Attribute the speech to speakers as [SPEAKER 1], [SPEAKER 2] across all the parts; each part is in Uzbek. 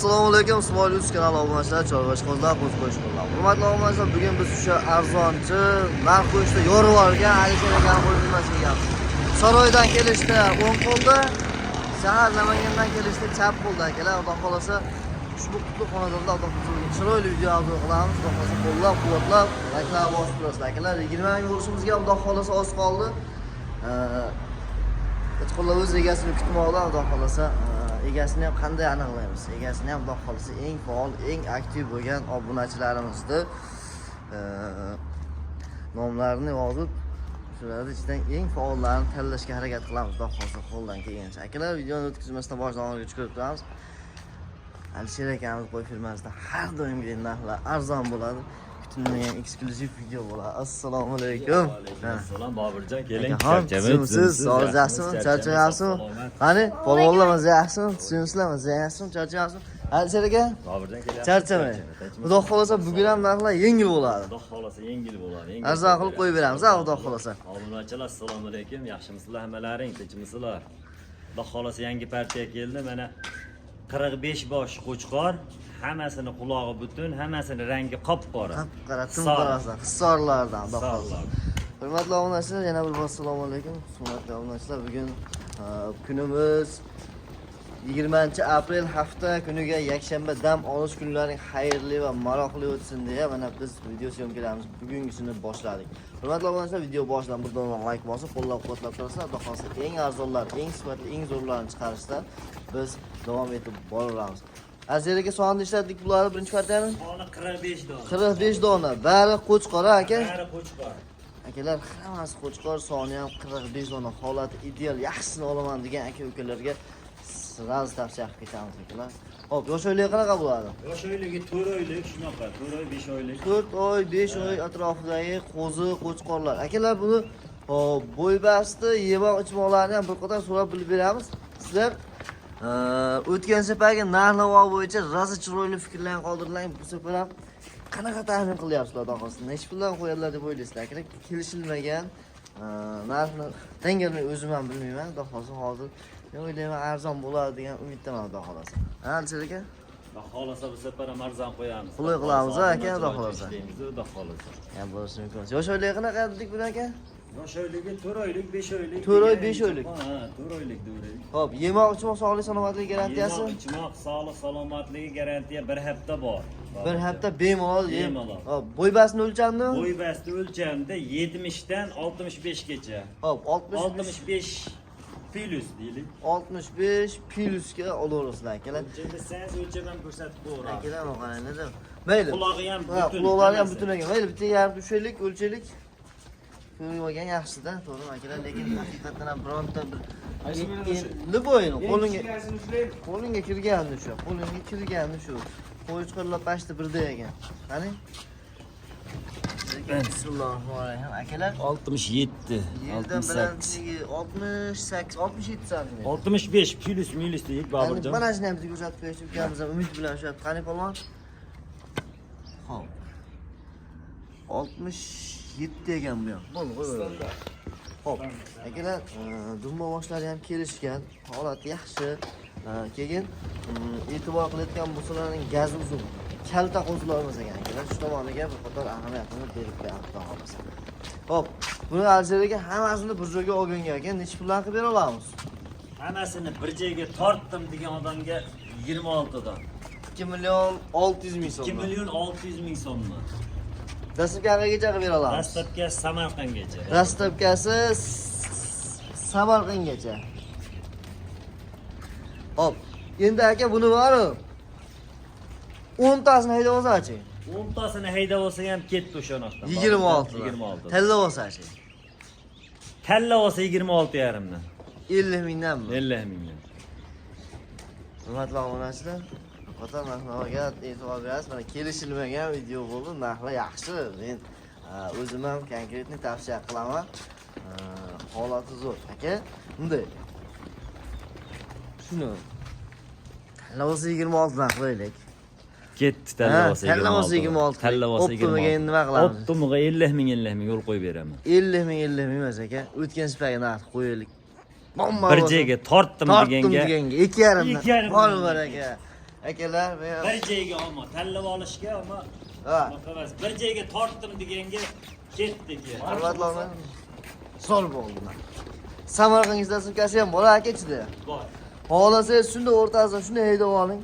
[SPEAKER 1] Assalomu alaykum, Ismoil Yus kanali obunachilar, chorvachilar, qo'shqo'shnilar. Hurmatli obunachilar, bugun biz o'sha arzonchi narx qo'yishda yorib olgan Alisher akani qo'yilmasiga kelamiz. Saroydan kelishda o'ng qo'lda, shahar Namangandan kelishda chap qo'lda akalar. Xudo xolasa ushbu qutlug' xonadonda chiroyli video obzor qilamiz. Xudo xolasa qo'llab-quvvatlab, like'lar bosib turasizlar akalar. 20 ming bo'lishimizga xudo xolasa oz qoldi. Qo'llar o'z egasini kutmoqda, xudo xolasa. Egasini ham qanday aniqlaymiz? Egasini ham xudo xolasa eng faol, eng aktiv bo'lgan obunachilarimizni nomlarini yozib, shularning ichidan eng faollarini tanlashga harakat qilamiz. Xudo xolasa qo'ldan kelgancha. Akalar, videoni o'tkazmasdan boshdan oxirigacha ko'rib turamiz. Alisher akamiz qo'y firmasida har doimgidek narxlar arzon bo'ladi. Kutilmagan eksklyuziv video bo'ladi. Assalomu alaykum.
[SPEAKER 2] Assalom Bobirjon, keling.
[SPEAKER 1] Siz sog'liqsizmi? Charchayapsizmi? Qani, polvonlarimiz yaxshimi? Tushunsizlarmi? Yaxshimi? Charchayapsizmi? Alisher aka?
[SPEAKER 2] Bobirjon kelyapti.
[SPEAKER 1] Charchamang. Xudo xolasa bugun ham narxlar yengil bo'ladi.
[SPEAKER 2] Xudo xolasa yengil bo'ladi.
[SPEAKER 1] Arzon qilib qo'yib beramiz, xudo xolasa.
[SPEAKER 2] Obunachilar, assalomu alaykum. Yaxshimisizlar hammalaring? Tinchmisizlar? Xudo xolasa yangi partiya keldi. Mana 45 bosh qo'chqor, hammasini qulog'i butun, hammasini rangi qop-qora.
[SPEAKER 1] Qop-qora, timqorasi, hissorlardan, xudo xolasa. Hurmatli obunachilar, yana bir bor assalomu alaykum. Hurmatli obunachilar, bugun kunimiz 20-aprel hafta kuniga yakshanba dam olish kunlaring xayrli va maroqli o'tsin deya mana biz video syomkalarimiz bugungisini boshladik. Hurmatli obunachilar, video boshidan bir dona like bosib, qo'llab-quvvatlab turasizlar. Xudo xolasa eng arzonlar, eng sifatli, eng zo'rlarini chiqarishda biz davom etib boraveramiz. Azeraga sonni ishladik bularni birinchi partiyani?
[SPEAKER 2] Soni 45 dona.
[SPEAKER 1] 45 dona. Bari qo'chqor aka.
[SPEAKER 2] Bari qo'chqor.
[SPEAKER 1] Akalar, hammasi qo'chqor, soni ham 45 dona. Holati ideal, yaxshisini olaman degan aka-ukalarga raz tavsiya qilib ketamiz akalar. Hop, yosh oyligi qanaqa bo'ladi?
[SPEAKER 2] Yosh oyligi 4 oylik, shunaqa, 4 oy, 5 oylik.
[SPEAKER 1] 4 oy, 5 oy atrofidagi qo'zi, qo'chqorlar. Akalar, buni bo'ybasti, yemoq-ichmoqlarni ham bir qator so'rab bilib beramiz. Sizlar o'tgan safargi narx-navo bo'yicha rosa chiroyli fikrlarni qoldirlang. Bu safar ham qanaqa taxmin qilyapsizlar, xudo xolasa? Necha puldan qo'yadilar deb o'ylaysizlar? Akalar, kelishilmagan narxni tangamay o'zim ham bilmayman, xudo xolasa hozir men o'ylayman arzon bo'ladi degan umiddaman, xudo xolasa. Ha, Alisher aka?
[SPEAKER 2] Xudo xolasa bu safar ham arzon qo'yamiz.
[SPEAKER 1] Qulay qilamiz aka, xudo xolasa.
[SPEAKER 2] Xudo xolasa.
[SPEAKER 1] Ham bo'lishi mumkin. Yosh oyligi qanaqa dedik buni aka?
[SPEAKER 2] Yosh oyligi 4 oylik, 5 oylik.
[SPEAKER 1] 4 oy, 5 oylik.
[SPEAKER 2] Ha, 4 oylik deylik.
[SPEAKER 1] Hop, yemoq-ichmoq sog'lik salomatlik garantiyasi?
[SPEAKER 2] Yemoq-ichmoq sog'lik salomatligi garantiya 1 hafta bor.
[SPEAKER 1] 1 hafta bemalol yem.
[SPEAKER 2] Bemalol.
[SPEAKER 1] Hop, bo'ybasini o'lchamni?
[SPEAKER 2] Bo'ybasti o'lchamda 70 dan 65 gacha.
[SPEAKER 1] Hop,
[SPEAKER 2] 65 plus deylik.
[SPEAKER 1] 65 plusga olaverasizlar akalar.
[SPEAKER 2] O'lchasangiz o'lcham ko'rsatib qo'yaramiz.
[SPEAKER 1] Akalar qanaqadir. Mayli.
[SPEAKER 2] Qulog'i ham
[SPEAKER 1] Ha,
[SPEAKER 2] butun.
[SPEAKER 1] quloqlari ham butun ekan. Mayli, bitta yarib tushaylik, o'lchaylik. Ko'rib olgan yaxshi-da, to'g'rimi akalar? Lekin haqiqatan ham bironta bir Liboyni qo'lingga kirgani shu. Qo'lingga kirgani shu. Qo'ychiqirlar pashti birda ekan. Qani? Bismillahirrohmanirrohim. Akalar
[SPEAKER 2] 67, 68,
[SPEAKER 1] 68, 67 santim.
[SPEAKER 2] 65 plus minus deylik Bobirjon.
[SPEAKER 1] Mana shuni ham bizga ko'rsatib qo'yish ukamiz ham umid bilan shu qani polvon? Xo'p. 67 ekan bu ham. Bo'ldi, qo'y. Xo'p. Akalar, dumba boshlari ham kelishgan, holati yaxshi. Keyin e'tibor qilayotgan bo'lsalarning gazi uzun. Kalta qo'zilar emas ekan akalar. Shu tomoniga bir qator ahamiyatini berib qo'yamiz, xudo xolasa. Xo'p, buni Alisherga hammasini bir joyga olganga ekan, necha puldan qilib bera olamiz?
[SPEAKER 2] Hammasini bir joyga tortdim degan odamga 26 dan.
[SPEAKER 1] 2 million 600 ming so'm.
[SPEAKER 2] 2 million 600 ming so'mmi?
[SPEAKER 1] Dastlabkiga qilib bera olamiz.
[SPEAKER 2] Dastlabki Samarqandgacha.
[SPEAKER 1] Dastlabkasi Samarqandgacha. Hop, endi aka buni bor-ku. 10 tasini haydab olsa-chi?
[SPEAKER 2] 10 tasini haydab olsa ham ketdi o'shanaqdan.
[SPEAKER 1] 26.
[SPEAKER 2] 26.
[SPEAKER 1] Talla olsa-chi?
[SPEAKER 2] Talla olsa 26,5 dan.
[SPEAKER 1] 50 mingdanmi?
[SPEAKER 2] 50 mingdan.
[SPEAKER 1] Hurmatli obunachilar, qator narxlarga e'tibor berasiz. Mana kelishilmagan video bo'ldi, narxlar yaxshi. Men o'zim ham konkretni tavsiya qilaman. Holati zo'r. Aka, bunday. Shuni Tallavosi 26 dan qilaylik.
[SPEAKER 2] Ketdi Tallavosi 26.
[SPEAKER 1] Tallavosi 26.
[SPEAKER 2] Tallavosi 26.
[SPEAKER 1] Optimiga endi nima qilamiz?
[SPEAKER 2] Optimiga 50 ming yo'l qo'yib beraman.
[SPEAKER 1] 50 ming emas aka. O'tgan sifatga narx qo'yaylik.
[SPEAKER 2] Bir joyga tortdim deganga
[SPEAKER 1] 2,5 dan. Bor aka. Akalar, men
[SPEAKER 2] Bir joyga olma, tanlab olishga ama
[SPEAKER 1] ha,
[SPEAKER 2] emas. Bir joyga tortdim deganga ketdik.
[SPEAKER 1] hurmatli onalar. Zo'r bo'ldi. Samarqandingizda sumkasi ham bor aka-ichida.
[SPEAKER 2] Bor.
[SPEAKER 1] Xohlasangiz shunda o'rtasida shuni haydab oling.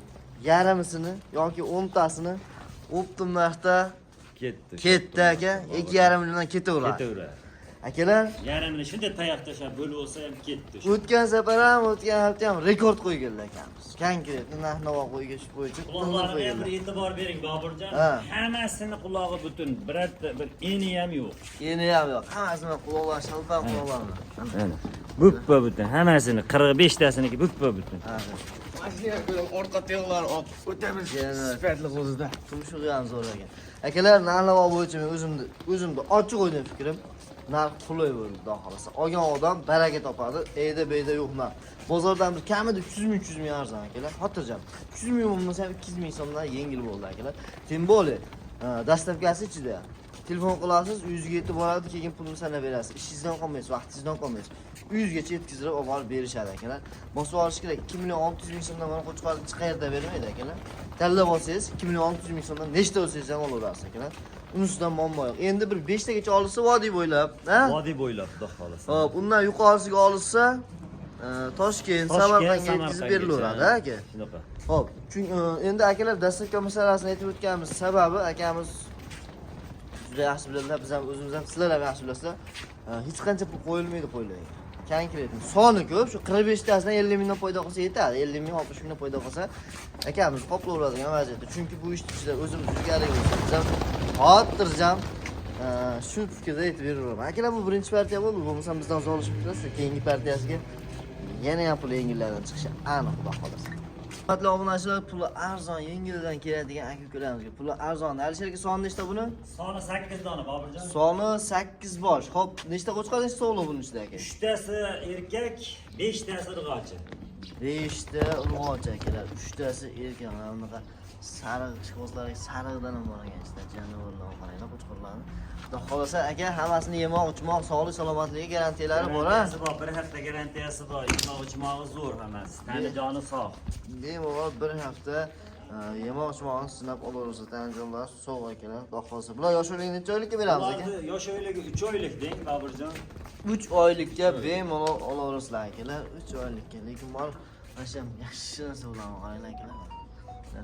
[SPEAKER 1] Yarmisini yoki 10tasini optim narxda ketdi aka. 2,5 milliondan ketaveradi.
[SPEAKER 2] Ketaveradi.
[SPEAKER 1] Akalar,
[SPEAKER 2] Yarimini shunday tayoq tashlab bo'lib olsa ham ketdi.
[SPEAKER 1] o'tgan safar ham, o'tgan hafta ham rekord qo'yganlar ekanmiz. Konkretni narx-navo qo'ygish bo'yicha
[SPEAKER 2] Quloqlariga bir e'tibor bering Boburjon.
[SPEAKER 1] Ha.
[SPEAKER 2] Hammasini qulog'i butun, birorta bir eni ham yo'q.
[SPEAKER 1] Yeni ham yo'q. Hammasini quloqlar shalpan quloqlarni.
[SPEAKER 2] Mana. Buppa butun, hammasini 45 tasiniki buppa butun.
[SPEAKER 3] Mashina ko'rib orqa tuyoqlari olib o'tamiz. Sifatli qo'zida.
[SPEAKER 1] Tumshug'i ham zo'r ekan. Akalar, narx-navo bo'yicha men o'zimni ochiq o'ydan fikrim, narx qulay bo'ldi, xudo xolasa. Olgan odam baraka topadi, eyda beyda yo'q narx. Bozordan bir kamida 300 ming, 300 ming arzon akalar. Xotirjam. 300 ming bo'lmasa ham 200 ming so'mdan yengil bo'ldi akalar. Tim bo'li, dastavkasi ichida. Telefon qilasiz, uyingizga yetib boradi, keyin pulni sanab berasiz. Ishingizdan qolmaysiz, vaqtingizdan qolmaysiz. Uyingizgacha yetkazib olib borib berishadi akalar. Bosib olish kerak. 2 million 600 ming so'mdan mana qo'chqorni chiqarda bermaydi akalar. Tanlab olsangiz 2 million 600 ming so'mdan nechta olsangiz ham olaverasiz akalar. Unisidan muammo yo'q. Endi bir 5 tagacha olsa vodiy bo'ylab, ha?
[SPEAKER 2] Vodiy bo'ylab, xudo xolasa.
[SPEAKER 1] Hop, undan yuqorisiga olsa, Toshkent, Samarqandga yetkazib berilaveradi, aka.
[SPEAKER 2] Shunaqa.
[SPEAKER 1] Hop, chunki endi akalar dastavka masalasini aytib o'tganimiz sababi akamiz juda yaxshi biladilar, biz ham o'zimiz ham sizlar ham yaxshi bilasizlar. Hech qancha pul qo'yilmaydi qo'ylarga. Konkretni soni ko'p, shu 45 tasidan 50 mingdan foyda qilsa yetadi. 50 ming, 60 mingdan foyda qilsa akamiz qoplayveradigan vaziyatda. Chunki bu ishni ichida o'zimiz ilgari biz ham xotirjam shu fikrda aytib beraman. Akalar, bu birinchi partiya bo'ldi, bo'lmasa bizdan zo'rlashib turasiz. Keyingi partiyasiga yana ham pul yengillardan chiqishi aniq, xudo xolasa. Hurmatli obunachilar, puli arzon, yengildan keladigan aka-ukalarimizga puli arzon. Alisher aka, soni nechta buni?
[SPEAKER 2] Soni 8 dona Boburjon.
[SPEAKER 1] Soni 8 bosh. Xo'p, nechta qo'chqor, nechta o'g'il buning ichida aka?
[SPEAKER 2] 3tasi erkak, 5tasi urg'ochi.
[SPEAKER 1] 5ta urg'ochi akalar, 3tasi erkak. Mana bunaqa sariq ishqibozlarga sariqdan ham bor ekan ichida. Jonivorlar qaranglar qo'chqorlarni. Xudo xolasa aka, hammasini yemoq, ichmoq, sog'lik, salomatligi garantiyalari bor, ha?
[SPEAKER 2] Garantiyasi bor, bir hafta garantiyasi bor. Yemoq ichmog'i zo'r hammasi. Tani joni sog'.
[SPEAKER 1] Bemalol bir hafta yemoq ichmoqni sinab olaversa, tanjonlar sog' akalar, xudo xolasa. Bular yosh o'ylik necha oylikka beramiz aka?
[SPEAKER 2] Ularni yosh oyligi 3 oylik deng Boburjon.
[SPEAKER 1] 3 oylikka bemalol olaverasizlar akalar, 3 oylikka. Lekin bor mana yaxshi narsa bilan qaranglar akalar.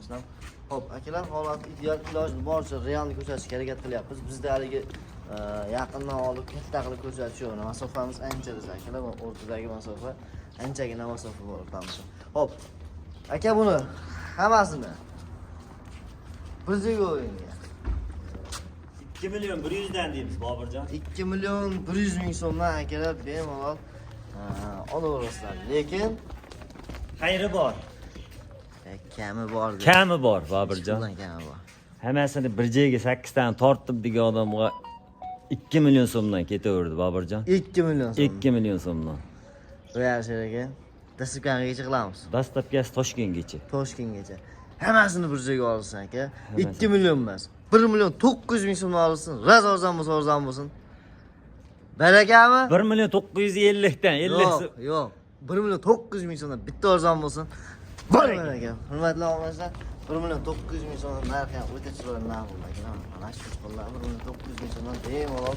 [SPEAKER 1] Sizlar hop akalar, holat ideal, iloji boricha realni ko'rsatishga harakat qilyapmiz. Bizda haligi yaqindan olib katta qilib ko'rsatish yo'q. Masofamiz ancha biz akalar, o'rtadagi masofa anchagina masofa bor o'rtamizda. Hop. Aka, buni hammasini bir joyga o'yinga
[SPEAKER 2] 2 million 100 dan deymiz Boburjon.
[SPEAKER 1] 2 million 100 ming so'mdan akalar bemalol olaverasizlar. Lekin
[SPEAKER 2] Xayri bor.
[SPEAKER 1] kami bor.
[SPEAKER 2] Kami bor Boburjon.
[SPEAKER 1] Kami bor.
[SPEAKER 2] Hammasini bir joyga 8 dan tortib degan odamga 2 million so'mdan ketaverdi Boburjon.
[SPEAKER 1] 2 million so'm.
[SPEAKER 2] 2 million so'mdan.
[SPEAKER 1] Alisher aka, dastavkagacha qilamiz.
[SPEAKER 2] Dastavkasi Toshkentgacha.
[SPEAKER 1] Toshkentgacha. Hammasini bir joyga olsin aka. 2 million emas. 1 million 900 ming so'mdan olsin. Raz arzon bo'lsa arzon bo'lsin. Barakami?
[SPEAKER 2] 1 million 950 dan 50 so'm.
[SPEAKER 1] Yo'q. 1 million 900 ming so'mdan bitta arzon bo'lsin. Bo'lmaydi aka. Hurmatli obunachilar, 1 million 900 ming so'mdan narxi ham o'ta chiroyli narx bo'ldi aka. Mana shu qo'llar 1 million 900 ming so'mdan bemalol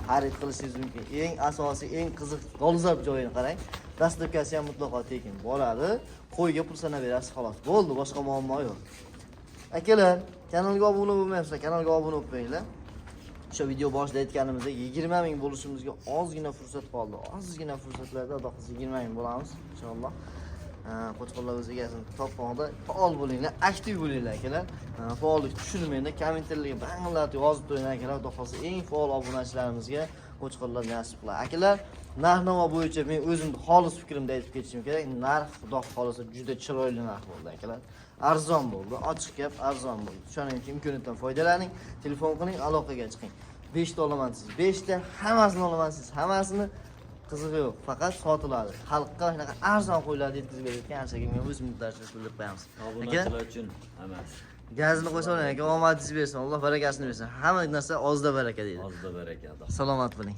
[SPEAKER 1] xarid qilishingiz mumkin. Eng asosiy, eng qiziq dolzarb joyini qarang. Dastavkasi ham mutlaqo tekin bo'ladi. Qo'yga pul sanab berasiz xolos. Bo'ldi, boshqa muammo yo'q. Akalar, kanalga obuna bo'lmayapsizlar, kanalga obuna bo'lib qo'yinglar. O'sha video boshida aytganimizdek 20 ming bo'lishimizga ozgina fursat qoldi. Ozgina fursatlarda xudo xohlasa 20 ming bo'lamiz inshaalloh. Qo'chqorlar o'z egasini topmoqda faol bo'linglar, aktiv bo'linglar akalar. Faollik tushirmanglar, kommentarlarga banglar yozib qo'yinglar akalar. Xudo xohlasa eng faol obunachilarimizga qo'chqorlar nasib qiladi. Akalar, narx-navo bo'yicha men o'zimni xolis fikrimda aytib ketishim kerak. Narx xudo xohlasa juda chiroyli narx bo'ldi akalar. Arzon bo'ldi, ochiq gap, arzon bo'ldi. Shuning uchun imkoniyatdan foydalaning, telefon qiling, aloqaga chiqing. 5 ta olaman siz, 5 ta hammasini olaman siz, hammasini qizig'i yo'q, faqat sotiladi. Xalqqa shunaqa arzon qo'yiladi yetkazib berayotgan narsaga men o'z minnatdorchilik bildirib qo'yamiz.
[SPEAKER 2] Obunachilar uchun hammasi.
[SPEAKER 1] Gazini qo'ysa oling aka, omadingiz bersin, Alloh barakasini bersin. Hamma narsa ozda baraka deydi.
[SPEAKER 2] Ozda baraka.
[SPEAKER 1] Salomat bo'ling.